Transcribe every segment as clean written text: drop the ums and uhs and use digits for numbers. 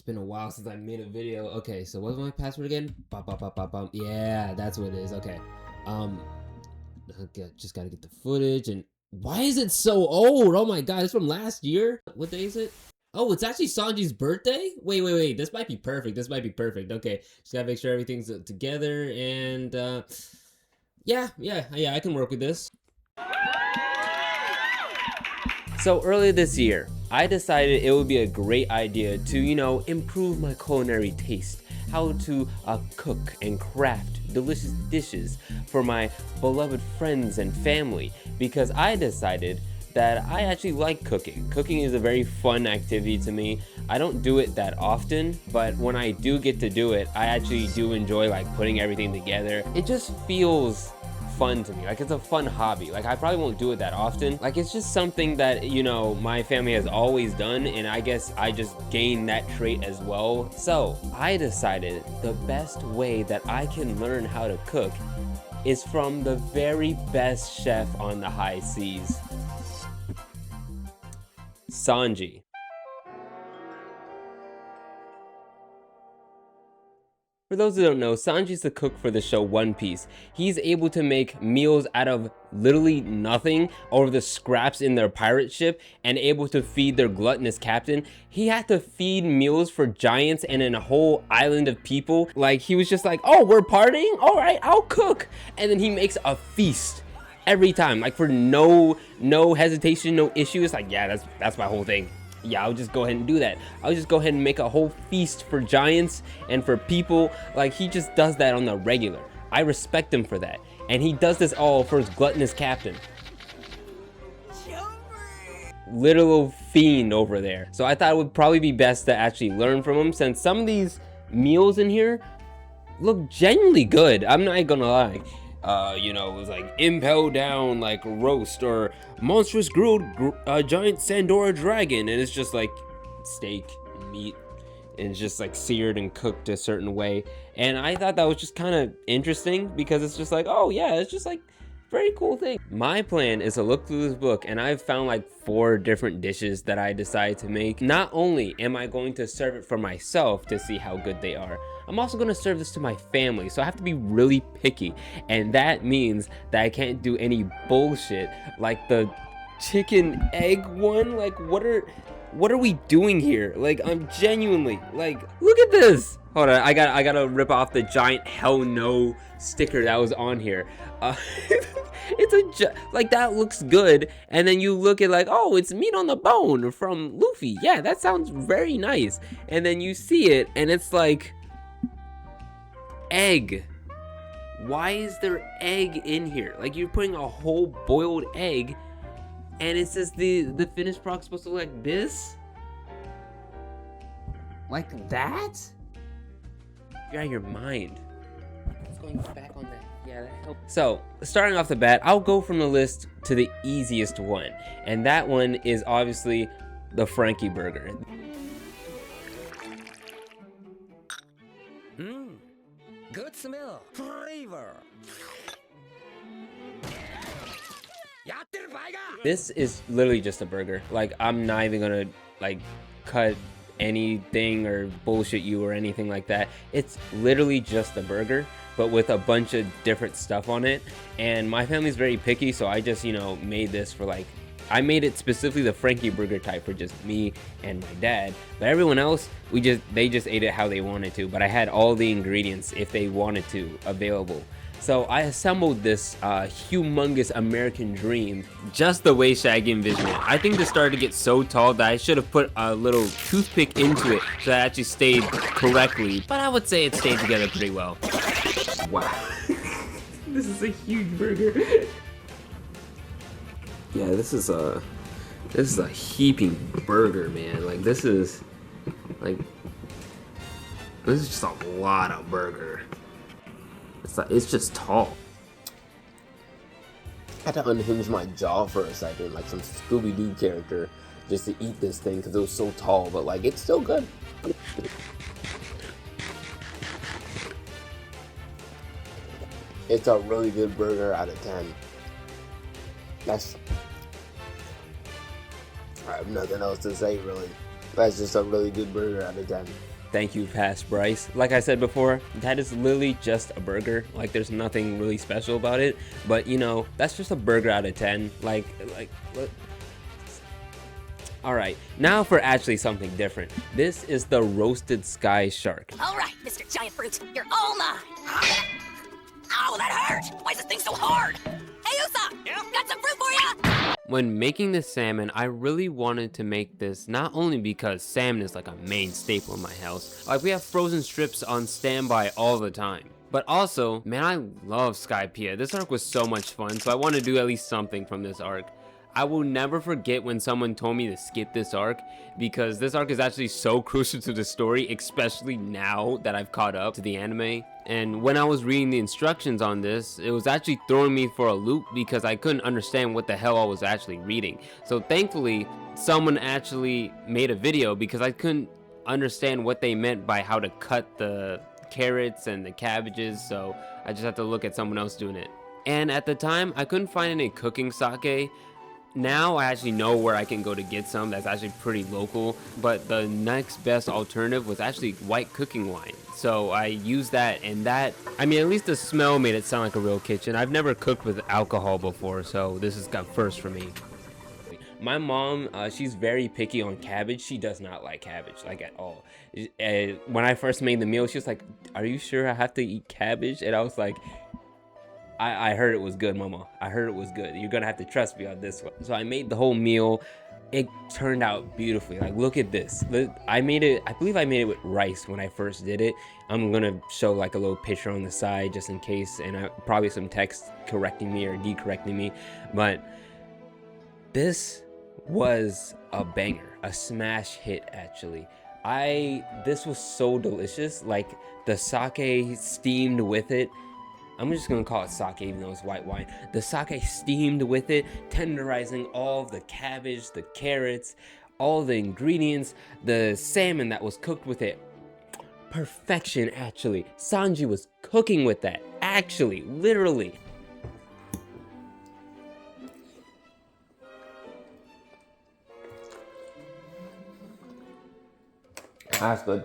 been a while since I made a video. Okay, so what's my password again? Yeah, that's what it is. Okay. Okay, just gotta get the footage. And why is it so old? Oh my god, it's from last year. What day is it? Oh, it's actually Sanji's birthday? Wait. This might be perfect. This might be perfect. Okay, just gotta make sure everything's together. And yeah, I can work with this. So earlier this year, I decided it would be a great idea to, improve my culinary taste. How to cook and craft delicious dishes for my beloved friends and family. Because I decided that I actually like cooking. Cooking is a very fun activity to me. I don't do it that often, but when I do get to do it, I actually do enjoy like putting everything together. It just feels fun to me. Like, it's a fun hobby. Like, I probably won't do it that often. Like, it's just something that, my family has always done, and I guess I just gained that trait as well. So I decided the best way that I can learn how to cook is from the very best chef on the high seas, Sanji. For those who don't know, Sanji's the cook for the show One Piece. He's able to make meals out of literally nothing over the scraps in their pirate ship and able to feed their gluttonous captain. He had to feed meals for giants and in a whole island of people. Like, he was just like, oh, we're partying? All right, I'll cook. And then he makes a feast every time, like for no hesitation, no issue. It's like, yeah, that's my whole thing. Yeah, I'll just go ahead and do that. I'll just go ahead and make a whole feast for giants and for people. Like, he just does that on the regular. I respect him for that. And he does this all for his gluttonous captain. Literal fiend over there. So I thought it would probably be best to actually learn from him, since some of these meals in here look genuinely good. I'm not gonna lie. It was like impel down like roast or monstrous grilled giant Sandora dragon, and it's just like steak and meat, and it's just like seared and cooked a certain way. And I thought that was just kind of interesting, because it's just like, oh yeah, it's just like very cool thing. My plan is to look through this book, and I've found like 4 different dishes that I decide to make. Not only am I going to serve it for myself to see how good they are, I'm also going to serve this to my family, so I have to be really picky. And that means that I can't do any bullshit like the chicken egg one. Like, what are we doing here? Like, I'm genuinely like, look at this. Hold on, I gotta rip off the giant hell no sticker that was on here. It's like, that looks good, and then you look at like, oh, it's meat on the bone from Luffy. Yeah, that sounds very nice. And then you see it, and it's like, egg. Why is there egg in here? Like, you're putting a whole boiled egg, and it says the finished product's supposed to look like this? Like that? You're out of your mind. It's going back on that. Yeah, that helped. So, starting off the bat, I'll go from the list to the easiest one. And that one is obviously the Frankie burger. Good smell. Flavor. This is literally just a burger. Like, I'm not even gonna like cut anything or bullshit you or anything like that. It's literally just a burger, but with a bunch of different stuff on it. And my family's very picky, so I just, made this for like, I made it specifically the Frankie burger type for just me and my dad. But everyone else, they just ate it how they wanted to. But I had all the ingredients, if they wanted to, available. So I assembled this humongous American dream just the way Shaggy envisioned it. I think this started to get so tall that I should have put a little toothpick into it so that it actually stayed correctly. But I would say it stayed together pretty well. Wow. This is a huge burger. Yeah, this is a heaping burger, man. Like, this is just a lot of burger. It's just tall. I had to unhinge my jaw for a second, like some Scooby-Doo character, just to eat this thing because it was so tall. But like, it's still good. It's a really good burger out of 10. I have nothing else to say, really. That's just a really good burger out of 10. Thank you, Pass Bryce. Like I said before, that is literally just a burger. Like, there's nothing really special about it. But, you know, that's just a burger out of 10. Like, alright, now for actually something different. This is the roasted sky shark. Alright, Mr. Giant Fruit, you're all mine. Ow, that hurt! Why is this thing so hard? Hey, Usopp! Yeah? Got some fruit for ya! When making the salmon, I really wanted to make this not only because salmon is like a main staple in my house, like we have frozen strips on standby all the time, but also, man, I love Skypiea. This arc was so much fun, so I want to do at least something from this arc. I will never forget when someone told me to skip this arc, because this arc is actually so crucial to the story, especially now that I've caught up to the anime. And when I was reading the instructions on this, it was actually throwing me for a loop because I couldn't understand what the hell I was actually reading. So thankfully, someone actually made a video because I couldn't understand what they meant by how to cut the carrots and the cabbages, so I just had to look at someone else doing it. And at the time, I couldn't find any cooking sake. Now I actually know where I can go to get some that's actually pretty local, but the next best alternative was actually white cooking wine. So I used that, and that, I mean, at least the smell made it sound like a real kitchen. I've never cooked with alcohol before, so this is got first for me. My mom, she's very picky on cabbage. She does not like cabbage, like at all. When I first made the meal, she was like, "Are you sure I have to eat cabbage?" And I was like, I heard it was good, Mama. I heard it was good. You're gonna have to trust me on this one. So I made the whole meal. It turned out beautifully. Like, look at this. I made it, I believe I made it with rice when I first did it. I'm gonna show like a little picture on the side just in case, and probably some text correcting me or decorrecting me. But this was a banger, a smash hit actually. This was so delicious. Like, the sake steamed with it. I'm just gonna call it sake even though it's white wine. The sake steamed with it, tenderizing all of the cabbage, the carrots, all the ingredients, the salmon that was cooked with it. Perfection, actually. Sanji was cooking with that, actually, literally. That's good.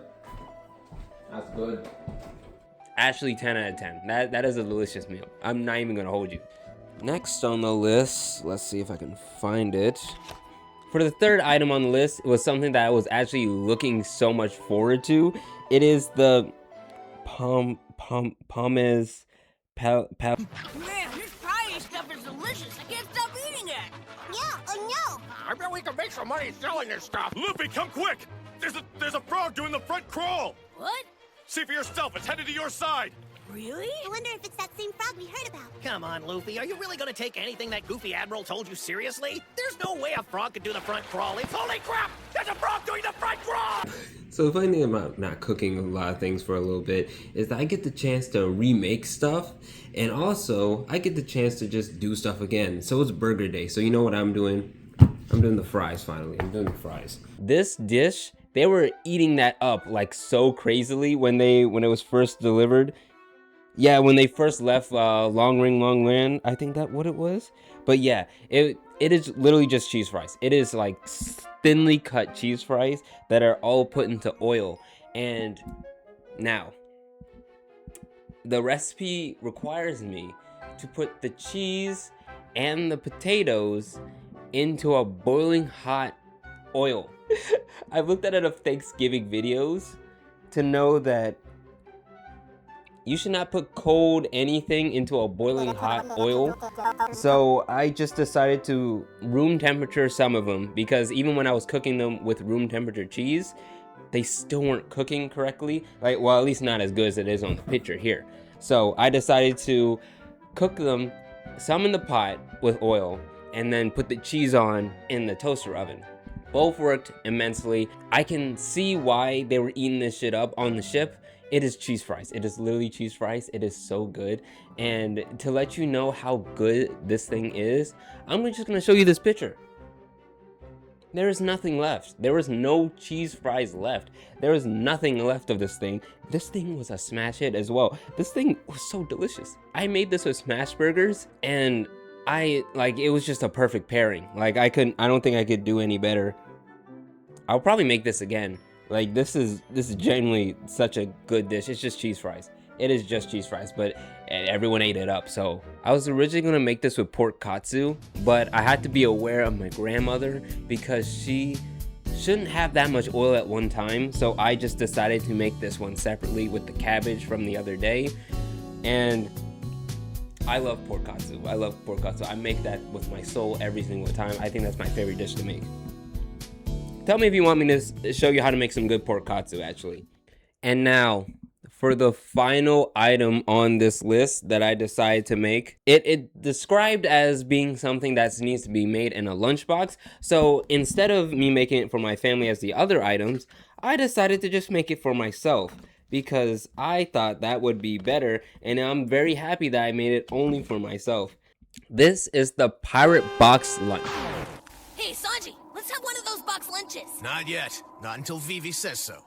That's good. Actually, 10 out of 10. That is a delicious meal. I'm not even gonna hold you. Next on the list, let's see if I can find it. For the third item on the list, it was something that I was actually looking so much forward to. It is the pommes. Man, this pie stuff is delicious. I can't stop eating it. Yeah, I know. I bet we can make some money selling this stuff. Luffy, come quick! There's a frog doing the front crawl. What? See for yourself. It's headed to your side. Really? I wonder if it's that same frog we heard about. Come on, Luffy. Are you really gonna take anything that goofy admiral told you seriously? There's no way a frog could do the front crawl. It's holy crap! There's a frog doing the front crawl! So the funny thing about not cooking a lot of things for a little bit is that I get the chance to remake stuff, and also I get the chance to just do stuff again. So it's burger day. So you know what I'm doing? I'm doing the fries finally. I'm doing the fries. This dish, they were eating that up like so crazily when it was first delivered. Yeah, when they first left Long Land, I think that what it was. But yeah, it is literally just cheese fries. It is like thinly cut cheese fries that are all put into oil. And now, the recipe requires me to put the cheese and the potatoes into a boiling hot oil. I've looked at enough Thanksgiving videos to know that you should not put cold anything into a boiling hot oil. So I just decided to room temperature some of them, because even when I was cooking them with room temperature cheese, they still weren't cooking correctly. Like, well, at least not as good as it is on the picture here. So I decided to cook them, some in the pot with oil, and then put the cheese on in the toaster oven. Both worked immensely. I can see why they were eating this shit up on the ship. It is cheese fries. It is literally cheese fries. It is so good. And to let you know how good this thing is, I'm just gonna show you this picture. There is nothing left. There was no cheese fries left. There was nothing left of this thing. This thing was a smash hit as well. This thing was so delicious. I made this with smash burgers, and it was just a perfect pairing. Like, I don't think I could do any better. I'll probably make this again Like this is genuinely such a good dish. It's just cheese fries. It is just cheese fries, but everyone ate it up. So I was originally gonna make this with pork katsu, but I had to be aware of my grandmother because she shouldn't have that much oil at one time. So I just decided to make this one separately with the cabbage from the other day. And I love pork katsu. I love pork katsu. I make that with my soul every single time. I think that's my favorite dish to make. Tell me if you want me to show you how to make some good pork katsu, actually. And now, for the final item on this list that I decided to make. It described as being something that needs to be made in a lunchbox. So instead of me making it for my family as the other items, I decided to just make it for myself because I thought that would be better, and I'm very happy that I made it only for myself. This is the Pirate Box Lunch. Hey, Sanji, let's have one of those box lunches. Not yet. Not until Vivi says so.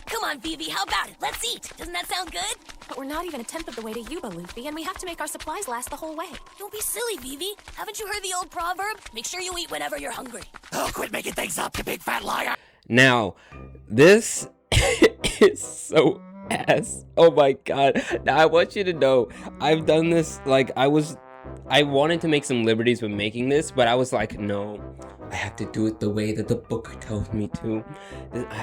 Come on, Vivi, how about it? Let's eat. Doesn't that sound good? But we're not even a tenth of the way to Yuba, Luffy, and we have to make our supplies last the whole way. Don't be silly, Vivi. Haven't you heard the old proverb? Make sure you eat whenever you're hungry. Oh, quit making things up, you big fat liar. Now, this is so ass. Oh my god. Now I want you to know, I've done this, like I wanted to make some liberties with making this, but I was like, no, I have to do it the way that the book tells me to. I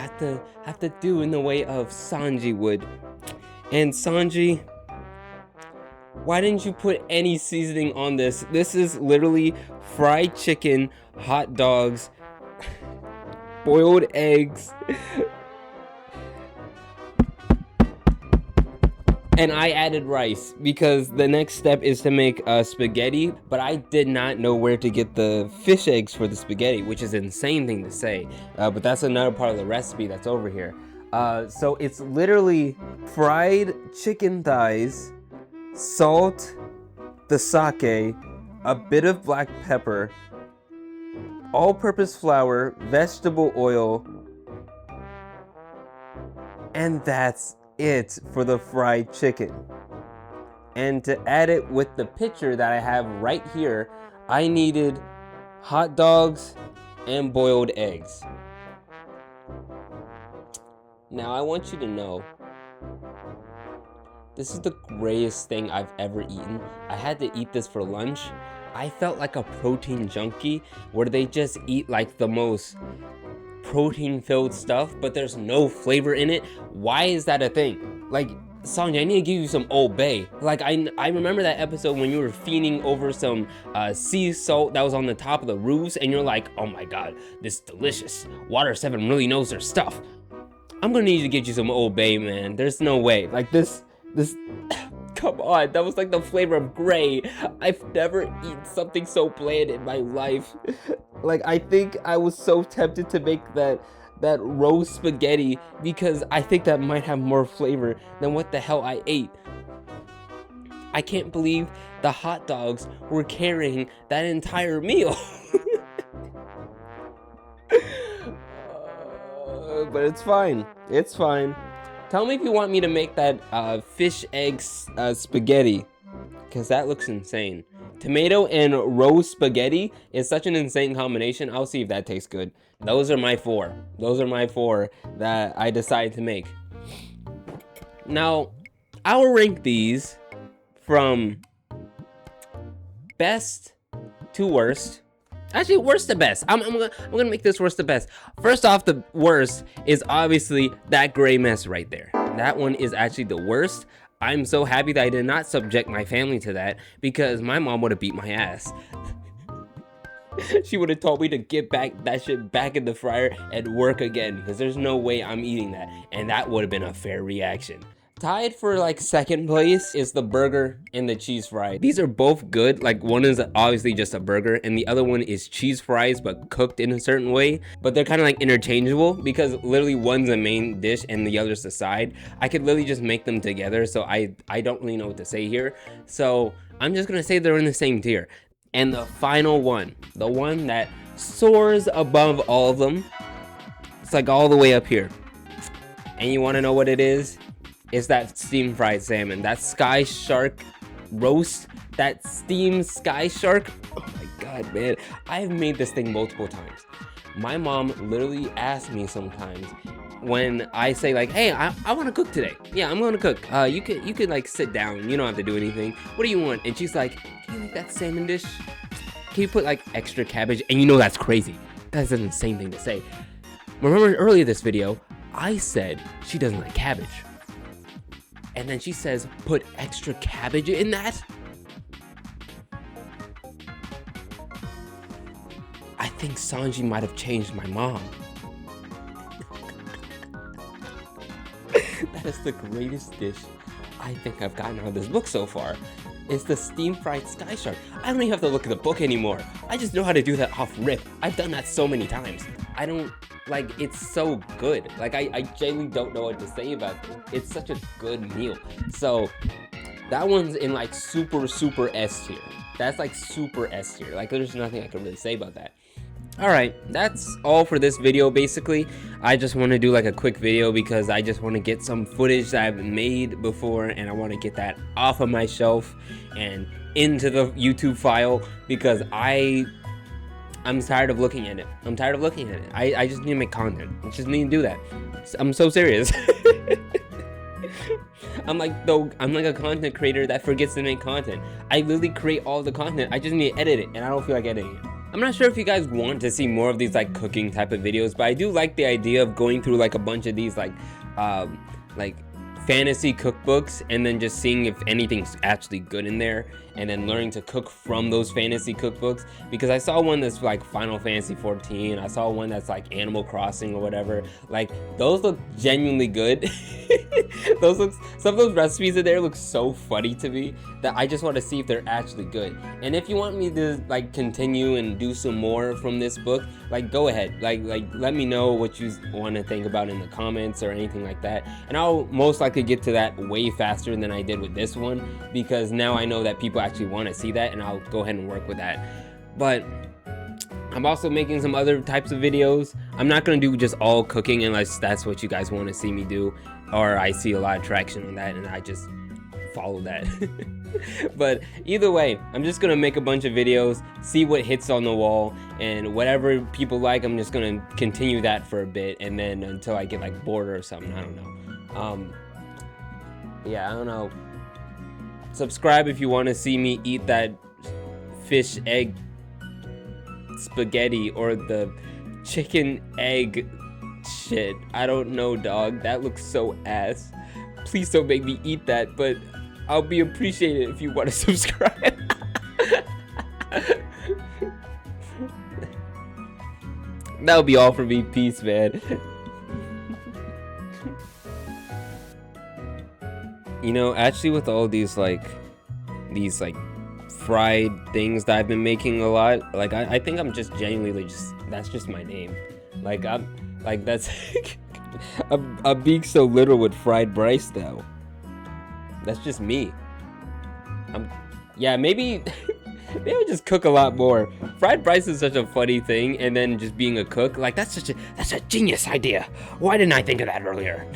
have to do in the way of Sanji would. And Sanji, why didn't you put any seasoning on this? This is literally fried chicken, hot dogs, boiled eggs. And I added rice because the next step is to make spaghetti, but I did not know where to get the fish eggs for the spaghetti, which is an insane thing to say, but that's another part of the recipe that's over here. So it's literally fried chicken thighs, salt, the sake, a bit of black pepper, all-purpose flour, vegetable oil, and that's it for the fried chicken. And to add it with the picture that I have right here, I needed hot dogs and boiled eggs. Now I want you to know, this is the greatest thing I've ever eaten. I had to eat this for lunch. I felt like a protein junkie where they just eat like the most protein filled stuff, but there's no flavor in it. Why is that a thing? Like, Sanji, I need to give you some Old Bay. Like, I remember that episode when you were fiending over some sea salt that was on the top of the roofs, and you're like, oh my god, this is delicious. Water 7 really knows their stuff. I'm gonna need to get you some Old Bay, man. There's no way. Like, this come on, that was like the flavor of gray. I've never eaten something so bland in my life. Like, I think I was so tempted to make that roast spaghetti because I think that might have more flavor than what the hell I ate. I can't believe the hot dogs were carrying that entire meal. But it's fine. It's fine. Tell me if you want me to make that fish egg spaghetti, because that looks insane. Tomato and roast spaghetti is such an insane combination. I'll see if that tastes good. Those are my four. Those are my four that I decided to make. Now, I'll rank these from best to worst. Actually, worst to best. I'm gonna make this worst to best. First off, the worst is obviously that gray mess right there. That one is actually the worst. I'm so happy that I did not subject my family to that because my mom would have beat my ass. She would have told me to get that shit back in the fryer and work again because there's no way I'm eating that. And that would have been a fair reaction. Tied for like second place is the burger and the cheese fry. These are both good. Like, one is obviously just a burger and the other one is cheese fries but cooked in a certain way. But they're kind of like interchangeable because literally one's a main dish and the other's the side. I could literally just make them together, so I don't really know what to say here. So I'm just gonna say they're in the same tier. And the final one, the one that soars above all of them, it's like all the way up here. And you wanna know what it is? It's that steamed fried salmon, that sky shark roast, that steamed sky shark. Oh my god, man. I've made this thing multiple times. My mom literally asks me sometimes, when I say like, hey, I want to cook today. Yeah, I'm gonna cook. You could like sit down. You don't have to do anything. What do you want? And she's like, can you make that salmon dish? Can you put like extra cabbage? And you know that's crazy. That's an insane thing to say. Remember earlier this video, I said she doesn't like cabbage. And then she says, put extra cabbage in that? I think Sanji might have changed my mom. That is the greatest dish I think I've gotten out of this book so far. It's the steam fried sky shark. I don't even have to look at the book anymore. I just know how to do that off rip. I've done that so many times. I don't, like, it's so good. Like, I genuinely don't know what to say about it. It's such a good meal. So, that one's in like super S tier. That's like super S tier. Like, there's nothing I can really say about that. Alright, that's all for this video basically. I just want to do like a quick video because I just want to get some footage that I've made before and I want to get that off of my shelf and into the YouTube file because I'm tired of looking at it. I'm tired of looking at it. I just need to make content. I just need to do that. I'm so serious. I'm like a content creator that forgets to make content. I literally create all the content. I just need to edit it and I don't feel like editing it. I'm not sure if you guys want to see more of these like cooking type of videos, but I do like the idea of going through like a bunch of these like fantasy cookbooks and then just seeing if anything's actually good in there and then learning to cook from those fantasy cookbooks, because I saw one that's like Final Fantasy 14, I saw one that's like Animal Crossing or whatever. Like those look genuinely good. Some of those recipes in there look so funny to me that I just want to see if they're actually good. And if you want me to like continue and do some more from this book, like go ahead, like let me know what you want to think about in the comments or anything like that, and I'll most likely get to that way faster than I did with this one, because now I know that people actually want to see that and I'll go ahead and work with that. But I'm also making some other types of videos. I'm not going to do just all cooking unless that's what you guys want to see me do, or I see a lot of traction on that and I just follow that. But either way, I'm just gonna make a bunch of videos, see what hits on the wall, and whatever people like, I'm just gonna continue that for a bit, and then until I get like bored or something. I don't know. Yeah, I don't know. Subscribe if you want to see me eat that fish egg spaghetti or the chicken egg shit. I don't know, dog. That looks so ass. Please don't make me eat that, but I'll be appreciated if you want to subscribe. That'll be all for me. Peace, man. You know, actually with all these like fried things that I've been making a lot, like I think I'm just genuinely just, that's just my name. Like I'm like, that's I'm being so literal with fried rice though. That's just me. Yeah, maybe I'll just cook a lot more. Fried rice is such a funny thing, and then just being a cook, like that's a genius idea. Why didn't I think of that earlier?